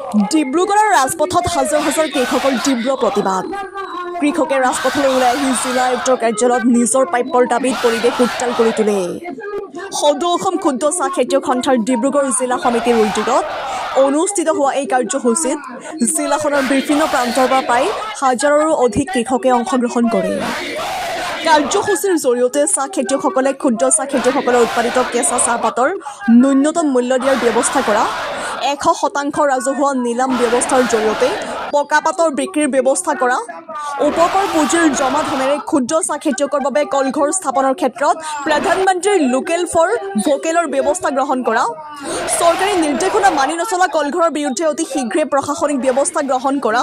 ডিব্ৰুগড়ৰ ৰাজপথত হাজাৰ হাজাৰ কৃষকৰ তীব্ৰ প্ৰতিবাদ। কৃষকে ৰাজপথলৈ ওলাই আহি জিলা আয়ুক্তৰ কাৰ্যালয়ত নিজৰ প্ৰাপ্যৰ দাবীত পৰিৱেশ উত্তাল কৰি তোলে। সদৌ অসম ক্ষুদ্ৰ চাহ খেতিয়ক সন্থাৰ ডিব্ৰুগড় জিলা সমিতিৰ উদ্যোগত অনুষ্ঠিত হোৱা এই কাৰ্যসূচীত জিলাখনৰ বিভিন্ন প্ৰান্তৰ পৰা প্ৰায় হাজাৰৰো অধিক কৃষকে অংশগ্ৰহণ কৰে। কাৰ্যসূচীৰ জৰিয়তে চাহ খেতিয়কসকলে ক্ষুদ্ৰ চাহ খেতিয়কসকলে উৎপাদিত কেঁচা চাহপাতৰ ন্যূনতম মূল্য দিয়াৰ ব্যৱস্থা কৰা, 100% ৰাজহুৱা নিলাম ব্যৱস্থাৰ জৰিয়তে পকা পাতৰ বিক্ৰীৰ ব্যৱস্থা কৰা, উপকৰ পুঁজিৰ জমা ধনেৰে ক্ষুদ্ৰ চাহ খেতিয়কৰ বাবে কলঘৰ স্থাপনৰ ক্ষেত্ৰত প্ৰধানমন্ত্ৰীৰ লোকেল ফৰ ভোকেলৰ ব্যৱস্থা গ্ৰহণ কৰা, চৰকাৰী নিৰ্দেশনা মানি নচলা কলঘৰৰ বিৰুদ্ধে অতি শীঘ্ৰে প্ৰশাসনিক ব্যৱস্থা গ্ৰহণ কৰা,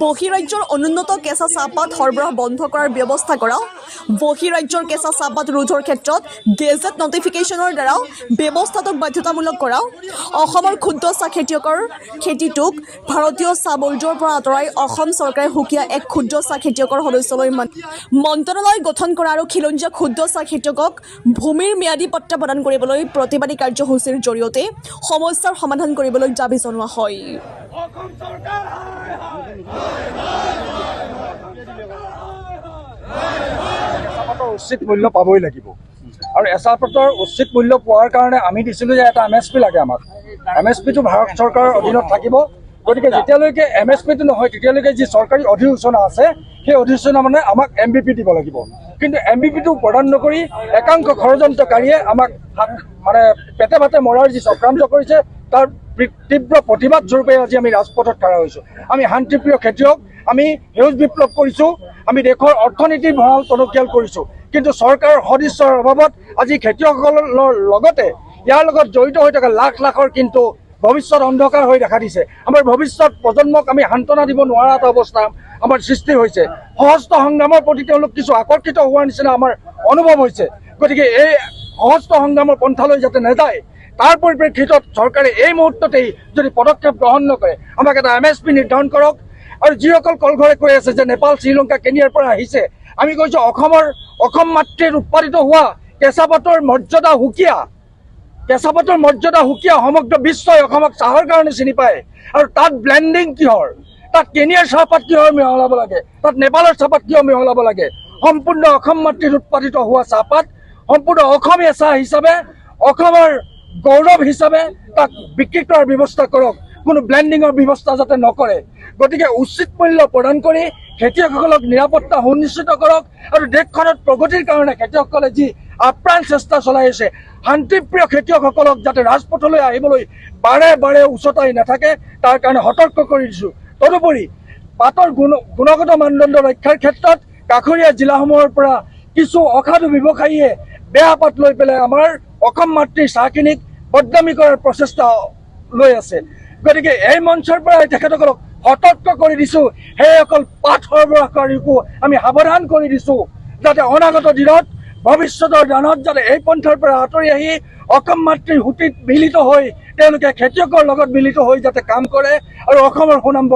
বহিৰাজ্যৰ অনুন্নত কেঁচা চাহপাত সৰবৰাহ বন্ধ কৰাৰ ব্যৱস্থা কৰা, বহিৰাজ্যৰ কেঁচা চাহপাত ৰোধৰ ক্ষেত্ৰত গেজেট নটিফিকেশ্যনৰ দ্বাৰা ব্যৱস্থাটোক বাধ্যতামূলক কৰা, অসমৰ ক্ষুদ্ৰ চাহ খেতিয়কৰ খেতিটোক ভাৰতীয় চাহ বৰ্ডৰ পৰা আঁতৰাই অসম চৰকাৰে সুকীয়া এক ক্ষুদ্ৰ চাহ খেতিয়কৰ সদস্যলৈ মন্ত্ৰণালয় গঠন কৰা আৰু খিলঞ্জীয়া ক্ষুদ্ৰ চাহ খেতিয়কক ভূমিৰ ম্যাদী পট্টা প্ৰদান কৰিবলৈ প্ৰতিবাদী কাৰ্যসূচীৰ জৰিয়তে সমস্যাৰ সমাধান কৰিবলৈ দাবী জনোৱা হয়। উচিত মূল্য পাবই লাগিব আৰু এচাপাতৰ উচিত মূল্য পোৱাৰ কাৰণে আমি দিছিলোঁ যে এটা MSP লাগে। আমাক MSPটো ভাৰত চৰকাৰৰ অধীনত থাকিব। গতিকে যেতিয়ালৈকে MSPটো নহয় তেতিয়ালৈকে যি চৰকাৰী অধিসূচনা আছে সেই অধিসূচনা মানে আমাক MVP দিব লাগিব। কিন্তু MVPটো প্ৰদান নকৰি একাংশ ষড়যন্ত্ৰকাৰীয়ে আমাক মানে পেটে ভাতে মৰাৰ যি চক্ৰান্ত কৰিছে তাৰ তীব্ৰ প্ৰতিবাদ স্বৰূপে আজি আমি ৰাজপথত খাৰা হৈছোঁ। আমি শান্তিপ্ৰিয় খেতিয়ক, আমি সেউজ বিপ্লৱ কৰিছোঁ, আমি দেশৰ অৰ্থনীতিৰ ভঁৰাল টনকিয়াল কৰিছোঁ। কিন্তু চৰকাৰৰ সদিচ্ছাৰ অভাৱত আজি খেতিয়কসকলৰ লগতে ইয়াৰ লগত জড়িত হৈ থকা লাখ লাখৰ কিন্তু ভৱিষ্যত অন্ধকাৰ হৈ দেখা দিছে। আমাৰ ভৱিষ্যত প্ৰজন্মক আমি সান্তনা দিব নোৱাৰা এটা অৱস্থা আমাৰ সৃষ্টি হৈছে। সহস্ত সংগ্ৰামৰ প্ৰতি তেওঁলোক কিছু আকৰ্ষিত হোৱাৰ নিচিনা আমাৰ অনুভৱ হৈছে। গতিকে এই সহস্ত সংগ্ৰামৰ পন্থালৈ যাতে নাযায় তাৰ পৰিপ্ৰেক্ষিতত চৰকাৰে এই মুহূৰ্ততেই যদি পদক্ষেপ গ্ৰহণ নকৰে আমাক এটা MSP নিৰ্ধাৰণ কৰক। আৰু যিসকল কলঘৰে কৈ আছে যে নেপাল, শ্ৰীলংকা, কেনিয়াৰ পৰা আহিছে, আমি কৈছোঁ অসম মাতৃৰ উৎপাদিত হোৱা কেঁচাপাতৰ মৰ্যাদা সুকীয়া। কেঁচাপাতৰ মৰ্যাদা সুকীয়া। সমগ্ৰ বিশ্বই অসমক চাহৰ কাৰণে চিনি পায়। আৰু তাত ব্লেণ্ডিং কিহৰ? তাত কেনিয়াৰ চাহপাত কিহৰ মিহলাব লাগে? তাত নেপালৰ চাহপাত কিয় মিহলাব লাগে? সম্পূৰ্ণ অসম মাতৃৰ উৎপাদিত হোৱা চাহপাত সম্পূৰ্ণ অসমীয়া চাহ হিচাপে, অসমৰ গৌৰৱ হিচাপে তাক বিক্ৰী কৰাৰ ব্যৱস্থা কৰক। কোনো ব্লেণ্ডিঙৰ ব্যৱস্থা যাতে নকৰে। গতিকে উচিত মূল্য প্ৰদান কৰি খেতিয়কসকলক নিৰাপত্তা সুনিশ্চিত কৰক। আৰু দেশখনত প্ৰগতিৰ কাৰণে খেতিয়কসকলে যি আপ্ৰাণ চেষ্টা চলাই আছে, শান্তিপ্ৰিয় খেতিয়কসকলক যাতে ৰাজপথলৈ আহিবলৈ বাৰে বাৰে উচতাই নাথাকে তাৰ কাৰণে সতৰ্ক কৰি দিছোঁ। তদুপৰি পাতৰ গুণগত মানদণ্ড ৰক্ষাৰ ক্ষেত্ৰত কাষৰীয়া জিলাসমূহৰ পৰা কিছু অসাধু ব্যৱসায়ীয়ে বেয়া পাত লৈ পেলাই আমাৰ অসম মাতৃৰ চাহখিনিক বদনামী কৰাৰ প্ৰচেষ্টা লৈ আছে। গতিকে এই মঞ্চৰ পৰা তেখেতসকলক সতৰ্ক কৰি দিছোঁ। সেইসকল পাত সৰবৰাহকাৰীকো আমি সাৱধান কৰি দিছোঁ যাতে অনাগত দিনত ভৱিষ্যতৰ দানত যাতে এই পন্থাৰ পৰা আঁতৰি আহি অসম মাতৃৰ সুঁতিত মিলিত হৈ তেওঁলোকে খেতিয়কৰ লগত মিলিত হৈ যাতে কাম কৰে আৰু অসমৰ সুনাম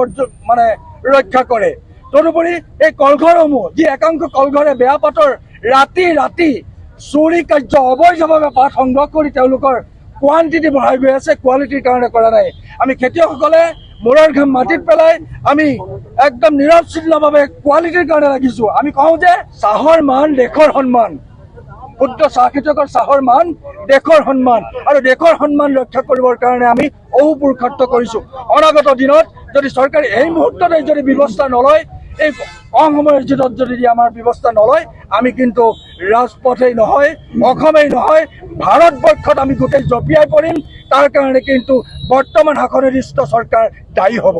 মানে ৰক্ষা কৰে। তদুপৰি এই কলঘৰসমূহ যি একাংশ কলঘৰে বেয়া পাতৰ ৰাতি ৰাতি চুৰি কাৰ্য অবৈধভাৱে পাত সংগ্ৰহ কৰি তেওঁলোকৰ কোৱান্টিটি বঢ়াই গৈ আছে, কোৱালিটিৰ কাৰণে কৰা নাই। আমি খেতিয়কসকলে মূৰৰ ঘাম মাটিত পেলাই আমি একদম নিৰৱচ্ছিন্নভাৱে কোৱালিটিৰ কাৰণে লাগিছোঁ। আমি কওঁ যে চাহৰ মান দেশৰ সন্মান। ক্ষুদ্ৰ চাহ খেতিয়কৰ চাহৰ মান দেশৰ সন্মান আৰু দেশৰ সন্মান ৰক্ষা কৰিবৰ কাৰণে আমি অহোপুৰুষাৰ্থ কৰিছোঁ। অনাগত দিনত যদি চৰকাৰে এই মুহূৰ্ততে যদি ব্যৱস্থা নলয়, এই কম সময়ৰ ভিতৰত যদি আমাৰ ব্যৱস্থা নলয়, আমি কিন্তু ৰাজপথেই নহয়, অসমেই নহয়, ভাৰতবৰ্ষত আমি গোটেই জঁপিয়াই পৰিম। তাৰ কাৰণে কিন্তু বৰ্তমান শাসনাধিষ্ঠ চৰকাৰ দায়ী হ'ব।